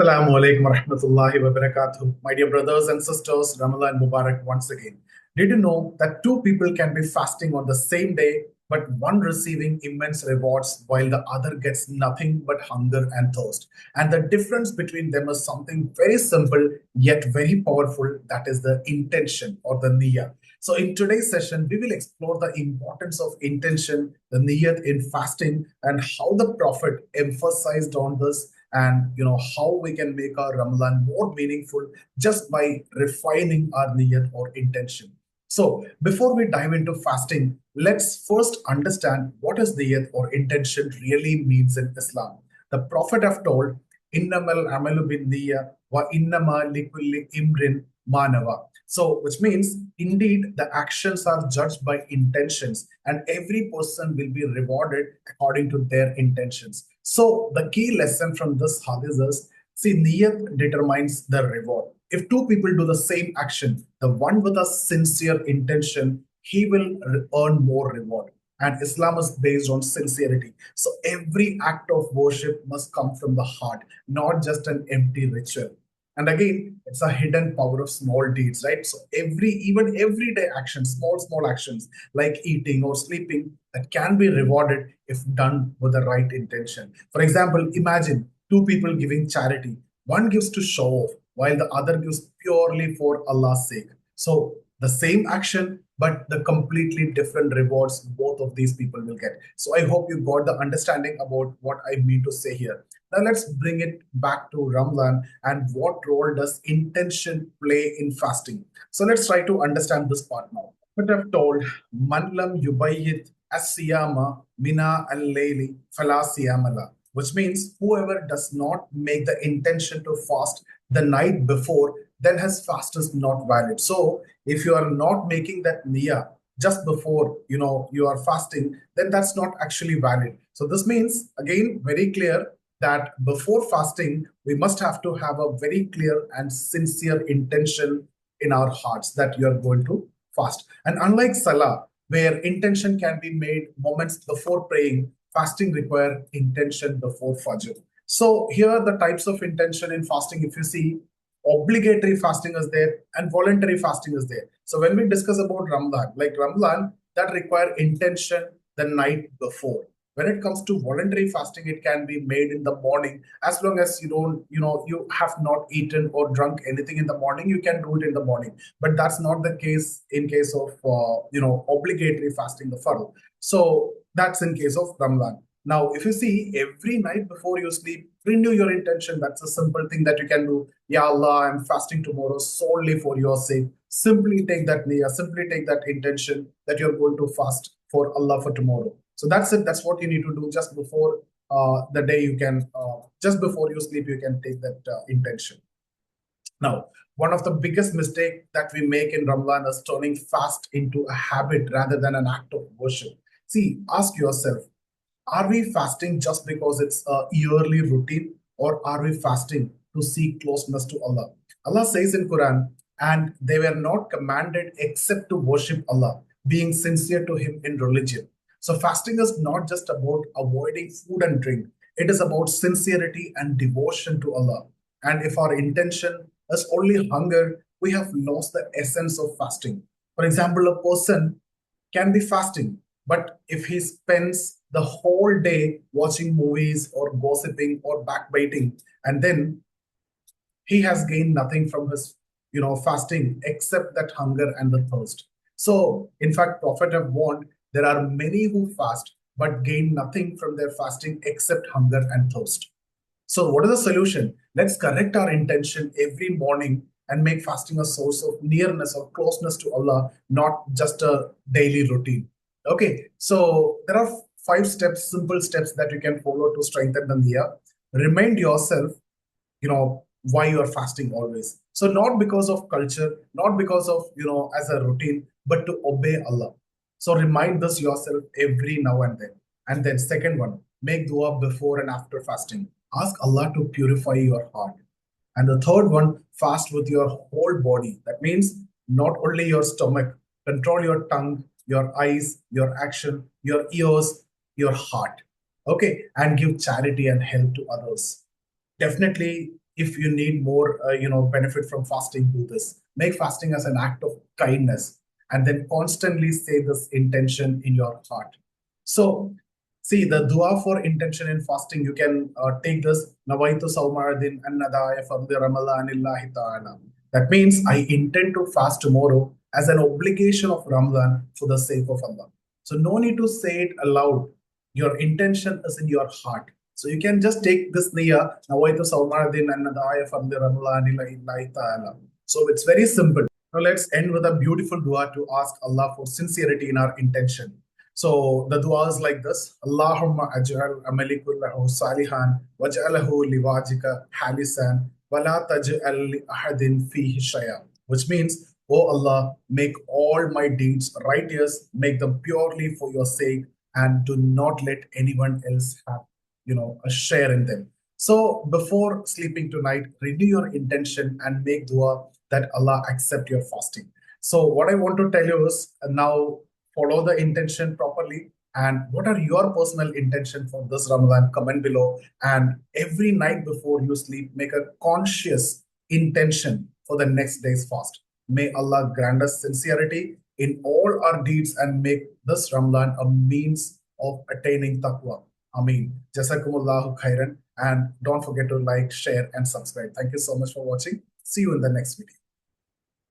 Assalamu alaikum warahmatullahi wabarakatuh. My dear brothers and sisters, Ramadan Mubarak once again. Did you know that two people can be fasting on the same day, but one receiving immense rewards while the other gets nothing but hunger and thirst? And the difference between them is something very simple yet very powerful, that is the intention or the niyyah. So, in today's session, we will explore the importance of intention, the niyyat in fasting, and how the Prophet emphasized on this, and how we can make our Ramadan more meaningful just by refining our niyyat or intention. So before we dive into fasting, let's first understand what is niyyat or intention really means in Islam. The Prophet have told, "Innamal amalu bin niyyah wa innama likulli imrin manava." So, which means indeed the actions are judged by intentions, and every person will be rewarded according to their intentions. So, the key lesson from this hadith is, see, niyat determines the reward. If two people do the same action, the one with a sincere intention, he will earn more reward. And Islam is based on sincerity. So every act of worship must come from the heart, not just an empty ritual. And again, it's a hidden power of small deeds, right? So even everyday actions, small actions like eating or sleeping, that can be rewarded if done with the right intention. For example, imagine two people giving charity. One gives to show off, while the other gives purely for Allah's sake. So the same action, but the completely different rewards both of these people will get. So I hope you got the understanding about what I mean to say here. Now let's bring it back to Ramadan and what role does intention play in fasting? So let's try to understand this part now. But I've told, Man lam yubayyit as-siyama mina al-layli fala siyamala, which means whoever does not make the intention to fast the night before, then his fast is not valid. So if you are not making that niyyah just before you are fasting, then that's not actually valid. So this means, again, very clear that before fasting, we must have to have a very clear and sincere intention in our hearts that you are going to fast. And unlike Salah, where intention can be made moments before praying, fasting require intention before Fajr. So here the types of intention in fasting, if you see, obligatory fasting is there and voluntary fasting is there. So when we discuss about Ramadan, like Ramadan, that require intention the night before. When it comes to voluntary fasting, it can be made in the morning. As long as you don't, you have not eaten or drunk anything in the morning, you can do it in the morning. But that's not the case in case of obligatory fasting, the fard. So that's in case of Ramadan. Now, if you see, every night before you sleep, renew your intention. That's a simple thing that you can do. Ya Allah, I'm fasting tomorrow solely for your sake. Simply take that niyyah, simply take that intention that you're going to fast for Allah for tomorrow. So that's it. That's what you need to do just before the day. You can, just before you sleep, you can take that intention. Now, one of the biggest mistake that we make in Ramadan is turning fast into a habit rather than an act of worship. See, ask yourself, are we fasting just because it's a yearly routine, or are we fasting to seek closeness to Allah? Allah says in Quran, and they were not commanded except to worship Allah, being sincere to Him in religion. So fasting is not just about avoiding food and drink. It is about sincerity and devotion to Allah. And if our intention is only hunger, we have lost the essence of fasting. For example, a person can be fasting, but if he spends the whole day watching movies or gossiping or backbiting, and then he has gained nothing from his fasting except that hunger and the thirst. So in fact, Prophet have warned, there are many who fast but gain nothing from their fasting except hunger and thirst. So, what is the solution? Let's correct our intention every morning and make fasting a source of nearness or closeness to Allah, not just a daily routine. Okay, so there are five steps, simple steps that you can follow to strengthen the niyyah. Remind yourself, why you are fasting always. So, not because of culture, not because of, as a routine, but to obey Allah. So, remind this yourself every now and then. And then, second one, make dua before and after fasting. Ask Allah to purify your heart. And the third one, fast with your whole body. That means not only your stomach, control your tongue, your eyes, your action, your ears, your heart. Okay, and give charity and help to others. Definitely, If you need more, benefit from fasting, do this. Make fasting as an act of kindness, and then constantly say this intention in your heart. So, see the dua for intention in fasting. You can take this Nawaitu Saumaradin Annadaya Fardi Ramadanillahi Ta'ala. That means I intend to fast tomorrow as an obligation of Ramadan for the sake of Allah. So no need to say it aloud. Your intention is in your heart. So you can just take this niyyah, Nawaitu Saumaradin Annadaya Fardi Ramadanillahi Ta'ala. So it's very simple. Now let's end with a beautiful dua to ask Allah for sincerity in our intention. So the dua is like this: Allahumma aj'al amali kullahu salihan waj'alhu liwajika halisan wala taj'al li ahadin fihi shay'a. Which means, oh Allah, make all my deeds righteous, make them purely for your sake, and do not let anyone else have, a share in them. So before sleeping tonight, renew your intention and make dua that Allah accept your fasting. So what I want to tell you is now follow the intention properly. And what are your personal intention for this Ramadan? Comment below. And every night before you sleep, make a conscious intention for the next day's fast. May Allah grant us sincerity in all our deeds and make this Ramadan a means of attaining Taqwa. Ameen. Jazakumullahu khairan. And don't forget to like, share, and subscribe. Thank you so much for watching. See you in the next video.